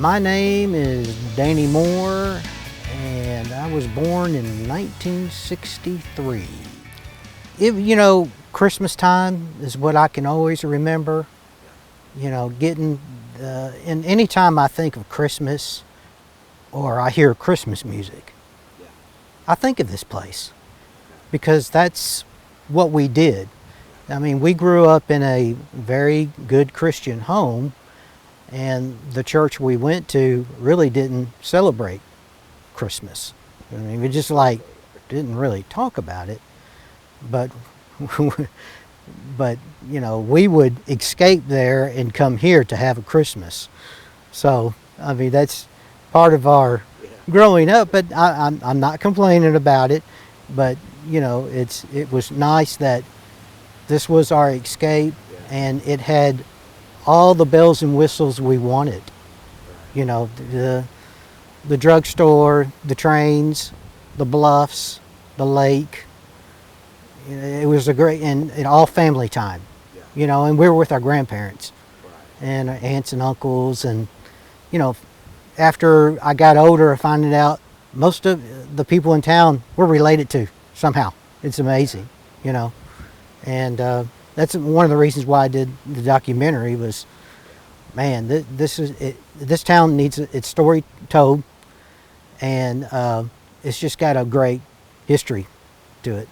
My name is Danny Moore, and I was born in 1963. Christmas time is what I can always remember. And anytime I think of Christmas or I hear Christmas music, I think of this place because that's what we did. I mean, we grew up in a very good Christian home, and the church we went to really didn't celebrate Christmas. I mean, we just didn't really talk about it, but we would escape there and come here to have a Christmas. So, I mean, that's part of our growing up, but I'm not complaining about it, but it was nice that this was our escape, and it had all the bells and whistles we wanted. The drugstore, the trains, the bluffs, the lake. It was a great, and all family time. And we were with our grandparents and our aunts and uncles, and after I got older, I found out most of the people in town were related to somehow. It's amazing, and that's one of the reasons why I did the documentary. Was, man, this town needs its story told, and it's just got a great history to it.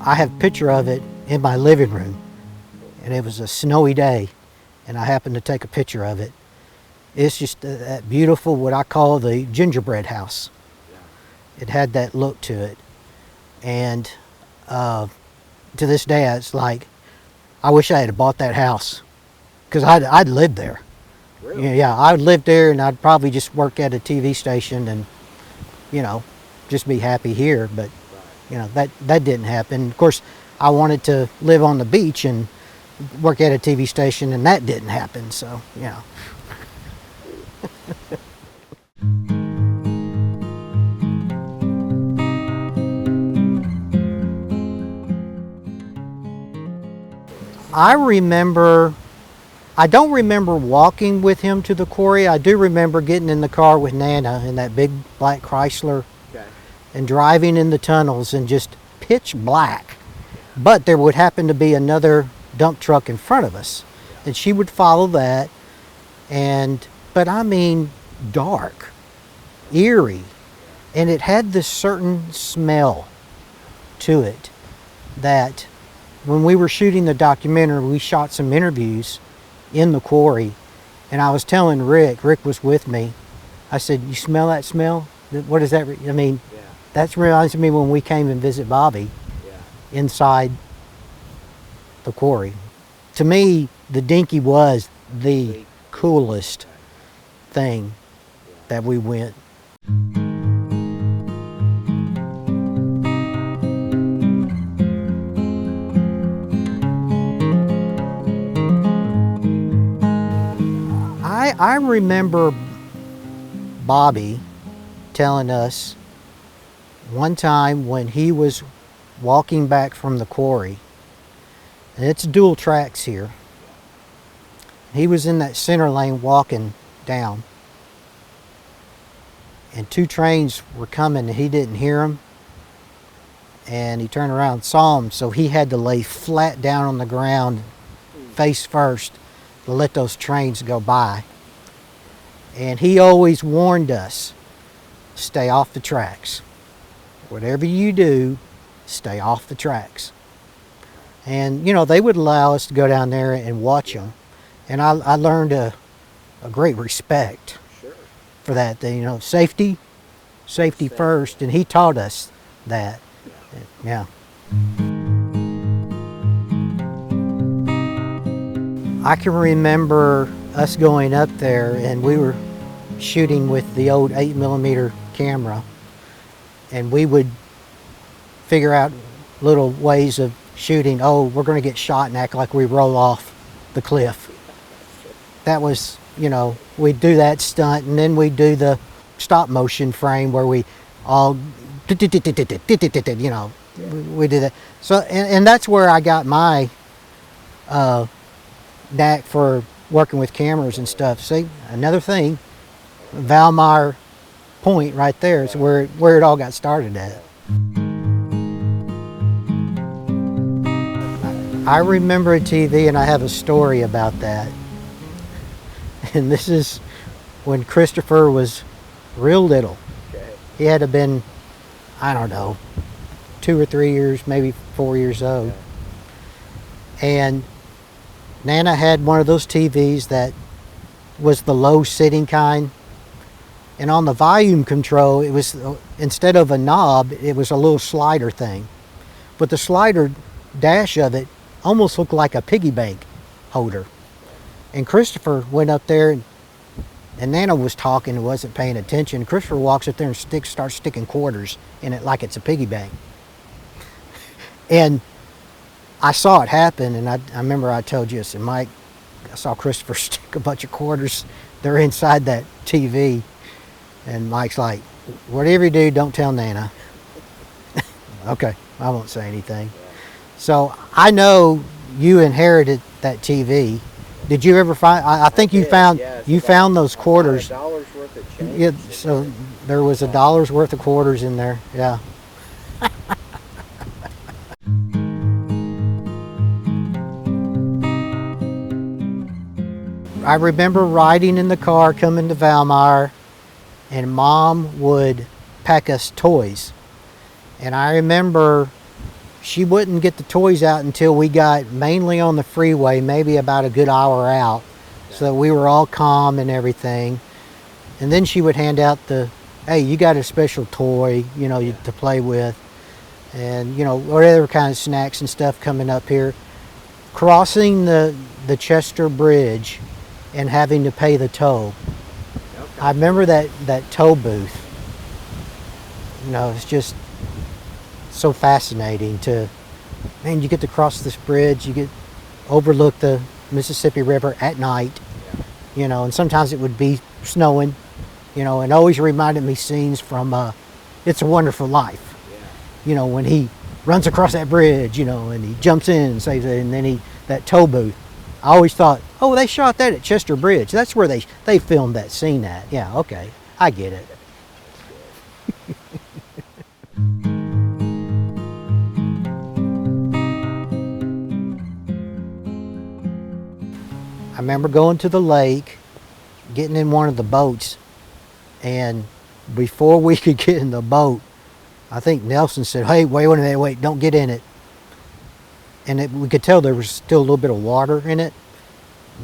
I have a picture of it in my living room, and it was a snowy day, and I happened to take a picture of it. It's just that beautiful, what I call the gingerbread house. It had that look to it, and to this day, it's like, I wish I had bought that house, because I'd lived there. Really? Yeah, I'd live there, and I'd probably just work at a TV station and, just be happy here, but that didn't happen. Of course, I wanted to live on the beach and work at a TV station, and that didn't happen, so, I don't remember walking with him to the quarry. I do remember getting in the car with Nana in that big black Chrysler and driving in the tunnels and just pitch black. But there would happen to be another dump truck in front of us, and she would follow that. But I mean, dark, eerie, and it had this certain smell to it that when we were shooting the documentary, we shot some interviews in the quarry, and I was telling Rick was with me. I said, "You smell that smell? What does that that reminds me when we came and visit Bobby inside the quarry." To me, the Dinky was the coolest thing that we went. I remember Bobby telling us one time when he was walking back from the quarry, and it's dual tracks here. He was in that center lane walking down, and two trains were coming, and he didn't hear them, and he turned around and saw them, so he had to lay flat down on the ground face first to let those trains go by. And he always warned us, stay off the tracks. Whatever you do, stay off the tracks. And they would allow us to go down there and watch them, and I learned a great respect for that. Safety first, and he taught us that. Yeah. I can remember us going up there, and we were shooting with the old 8mm camera, and we would figure out little ways of shooting. Oh, we're going to get shot and act like we roll off the cliff. That was, we'd do that stunt, and then we'd do the stop motion frame where we all we did that. So, and that's where I got my knack for working with cameras and stuff. See, another thing, Valmeyer point right there is where it all got started at. I remember a TV, and I have a story about that. And this is when Christopher was real little. He had to have been, I don't know, 2 or 3 years, maybe 4 years old. And Nana had one of those TVs that was the low sitting kind. And on the volume control, it was, instead of a knob, it was a little slider thing. But the slider dash of it almost looked like a piggy bank holder. And Christopher went up there, and Nana was talking and wasn't paying attention. Christopher walks up there and starts sticking quarters in it like it's a piggy bank. And I saw it happen, and I remember I told you, I said, Mike, I saw Christopher stick a bunch of quarters. They're inside that TV. And Mike's like, whatever you do, don't tell Nana. Okay, I won't say anything. So I know you inherited that TV. Did you ever find? I think you found found those quarters. $1 worth of change. Yeah, so there was $1 worth of quarters in there. Yeah. I remember riding in the car coming to Valmeyer, and Mom would pack us toys. And I remember she wouldn't get the toys out until we got mainly on the freeway, maybe about a good hour out, so that we were all calm and everything. And then she would hand out the, hey, you got a special toy, you know, to play with. And, you know, whatever kind of snacks and stuff coming up here. Crossing the Chester Bridge and having to pay the toll. I remember that toll booth. You know, it's just so fascinating to, man, you get to cross this bridge, you get overlook the Mississippi River at night, you know, and sometimes it would be snowing, you know, and always reminded me scenes from It's a Wonderful Life. You know, when he runs across that bridge, you know, and he jumps in and saves it, and then that toll booth. I always thought, oh, they shot that at Chester Bridge. That's where they filmed that scene at. Yeah, okay, I get it. I remember going to the lake, getting in one of the boats, and before we could get in the boat, I think Nelson said, hey, wait a minute, wait, don't get in it. And we could tell there was still a little bit of water in it.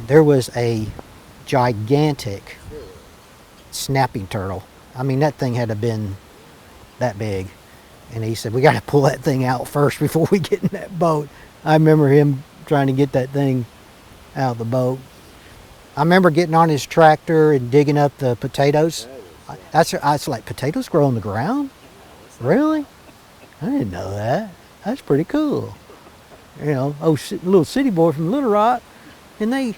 There was a gigantic snapping turtle. I mean, that thing had to have been that big. And he said, we got to pull that thing out first before we get in that boat. I remember him trying to get that thing out of the boat. I remember getting on his tractor and digging up the potatoes. I was like, potatoes grow on the ground? Really? I didn't know that. That's pretty cool. You know, little city boy from Little Rock, and they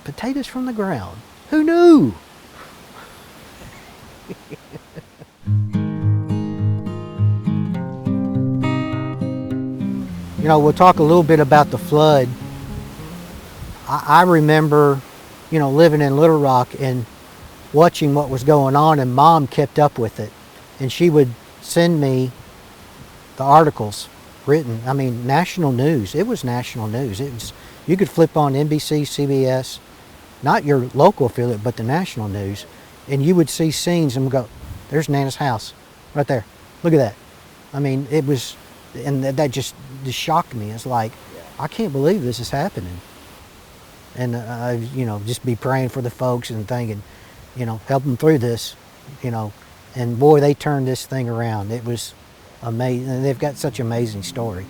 potatoes from the ground. Who knew? You know, we'll talk a little bit about the flood. I remember, you know, living in Little Rock and watching what was going on, and Mom kept up with it. And she would send me the articles written. I mean, national news. It was national news. It was, you could flip on NBC, CBS, not your local affiliate, but the national news, and you would see scenes and go, there's Nana's house right there. Look at that. I mean, it was, and that just shocked me. It's like, I can't believe this is happening. And you know, just be praying for the folks and thinking, you know, help them through this, you know. And boy, they turned this thing around. It was amazing. And they've got such an amazing story.